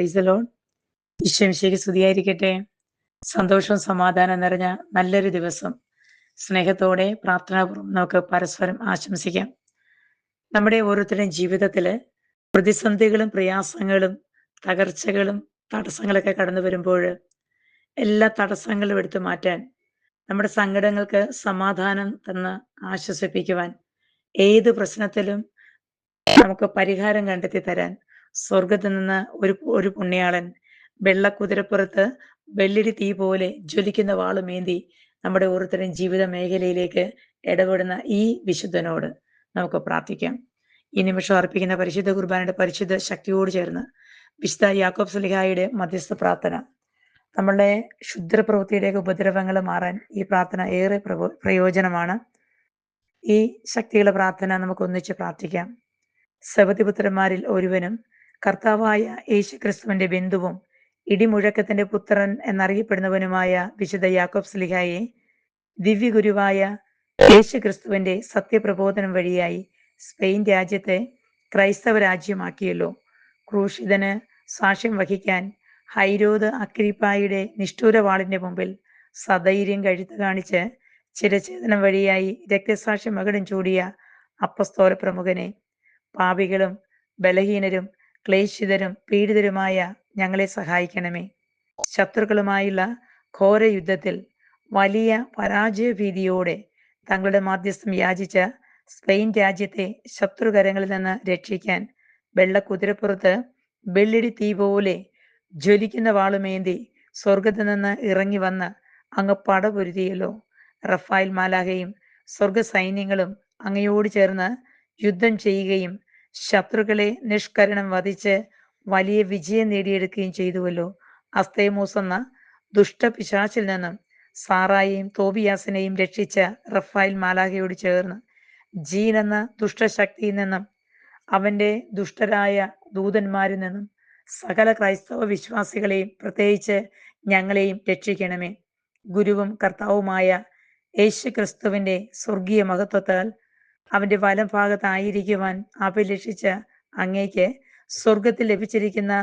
Praise the Lord. ഈശോമിശിഹായ്ക്ക് സ്തുതിയായിരിക്കട്ടെ. സന്തോഷവും സമാധാനം നിറഞ്ഞ നല്ലൊരു ദിവസം സ്നേഹത്തോടെ പ്രാർത്ഥനാപൂർവ്വം നമുക്ക് പരസ്പരം ആശംസിക്കാം. നമ്മുടെ ഓരോരുത്തരുടെയും ജീവിതത്തില് പ്രതിസന്ധികളും പ്രയാസങ്ങളും തകർച്ചകളും തടസ്സങ്ങളൊക്കെ കടന്നു വരുമ്പോൾ എല്ലാ തടസ്സങ്ങളും എടുത്തു മാറ്റാൻ, നമ്മുടെ സങ്കടങ്ങൾക്ക് സമാധാനം തന്ന് ആശ്വസിപ്പിക്കുവാൻ, ഏത് പ്രശ്നത്തിലും നമുക്ക് പരിഹാരം കണ്ടെത്തി തരാൻ സ്വർഗത്തിൽ നിന്ന് ഒരു പുണ്യാളൻ വെള്ളക്കുതിരപ്പുറത്ത് വെള്ളിടി തീ പോലെ ജ്വലിക്കുന്ന വാളുമേന്തി നമ്മുടെ ഓരോരുത്തരുടെയും ജീവിത മേഖലയിലേക്ക് ഇടപെടുന്ന ഈ വിശുദ്ധനോട് നമുക്ക് പ്രാർത്ഥിക്കാം. ഈ നിമിഷം അർപ്പിക്കുന്ന പരിശുദ്ധ കുർബാനയുടെ പരിശുദ്ധ ശക്തിയോട് ചേർന്ന് വിശുദ്ധ യാക്കോബ് ശ്ലീഹായുടെ മധ്യസ്ഥ പ്രാർത്ഥന, നമ്മളുടെ ക്ഷുദ്രപ്രവൃത്തിയുടെയൊക്കെ ഉപദ്രവങ്ങൾ മാറാൻ ഈ പ്രാർത്ഥന ഏറെ പ്രയോജനമാണ്. ഈ ശക്തിയുള്ള പ്രാർത്ഥന നമുക്ക് ഒന്നിച്ച് പ്രാർത്ഥിക്കാം. സബതിപുത്രന്മാരിൽ ഒരുവനും കർത്താവായ യേശു ക്രിസ്തുവിന്റെ ബന്ധുവും ഇടിമുഴക്കത്തിന്റെ പുത്രൻ എന്നറിയപ്പെടുന്നവനുമായ വിശുദ്ധ യാക്കോബ് ശ്ലീഹായെ ദിവ്യഗുരുവായ യേശു ക്രിസ്തുവിന്റെ സത്യപ്രബോധനം വഴിയായി സ്പെയിൻ രാജ്യത്തെ ക്രൈസ്തവ രാജ്യമാക്കിയല്ലോ. ക്രൂശിതന് സാക്ഷ്യം വഹിക്കാൻ ഹൈരോദ് അഗ്രിപ്പായുടെ നിഷ്ഠൂരവാളിന്റെ മുമ്പിൽ സധൈര്യം കഴുത്ത് കാണിച്ച് ചിരഛേദനം വഴിയായി രക്തസാക്ഷ്യം മകുടം ചൂടിയ അപ്പസ്തോല പ്രമുഖനെ, പാപികളും ബലഹീനരും ക്ലേശിതരും പീഡിതരുമായ ഞങ്ങളെ സഹായിക്കണമേ. ശത്രുക്കളുമായുള്ള ഘോര യുദ്ധത്തിൽ വലിയ പരാജയഭീതിയോടെ തങ്ങളുടെ മാധ്യസ്ഥം യാചിച്ച സ്പെയിൻ രാജ്യത്തെ ശത്രുകരങ്ങളിൽ നിന്ന് രക്ഷിക്കാൻ വെള്ളക്കുതിരപ്പുറത്ത് വെള്ളിടി തീ പോലെ ജ്വലിക്കുന്ന വാളുമേന്തി സ്വർഗത്തിൽ നിന്ന് ഇറങ്ങി വന്ന് അങ്ങ് പടപൊരുതിയല്ലോ. റഫായിൽ മാലാഖയും സ്വർഗ സൈന്യങ്ങളും അങ്ങയോട് ചേർന്ന് യുദ്ധം ചെയ്യുകയും ശത്രുക്കളെ നിഷ്കരണം വധിച്ച് വലിയ വിജയം നേടിയെടുക്കുകയും ചെയ്തുവല്ലോ. അസ്തേമോസ് എന്ന ദുഷ്ടപിശാചിൽ നിന്നും സാറായെയും തോബിയാസിനെയും രക്ഷിച്ച റഫായിൽ മാലാഖയോട് ചേർന്ന് ജീൻ എന്ന ദുഷ്ടശക്തിയിൽ നിന്നും അവന്റെ ദുഷ്ടരായ ദൂതന്മാരിൽ നിന്നും സകല ക്രൈസ്തവ വിശ്വാസികളെയും പ്രത്യേകിച്ച് ഞങ്ങളെയും രക്ഷിക്കണമേ. ഗുരുവും കർത്താവുമായ യേശു ക്രിസ്തുവിന്റെ സ്വർഗീയ മഹത്വത്താൽ അവന്റെ വലം ഭാഗത്തായിരിക്കുവാൻ അഭിലഷിച്ച അങ്ങേക്ക് സ്വർഗത്തിൽ ലഭിച്ചിരിക്കുന്ന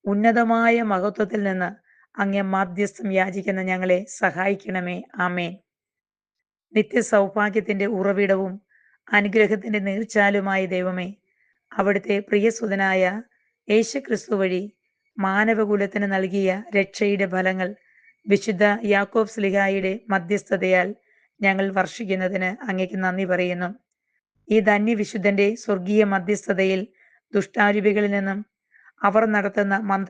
ഉന്നതമായ മഹത്വത്തിൽ നിന്ന് അങ്ങേ മാധ്യസ്ഥം യാചിക്കുന്ന ഞങ്ങളെ സഹായിക്കണമേ. ആമേൻ. നിത്യസൗഭാഗ്യത്തിന്റെ ഉറവിടവും അനുഗ്രഹത്തിന്റെ നീർച്ചാലുമായ ദൈവമേ, അവിടുത്തെ പ്രിയസുതനായ യേശു ക്രിസ്തു വഴി മാനവകുലത്തിന് നൽകിയ രക്ഷയുടെ ഫലങ്ങൾ വിശുദ്ധ യാക്കോബ് ശ്ലീഹായുടെ മധ്യസ്ഥതയാൽ ഞങ്ങൾ വർഷിക്കുന്നതിന് അങ്ങേക്ക് നന്ദി പറയുന്നു. ഈ ധന്യവിശുദ്ധന്റെ സ്വർഗീയ മധ്യസ്ഥതയിൽ ദുഷ്ടാരൂപികളിൽ നിന്നും അവർ നടത്തുന്ന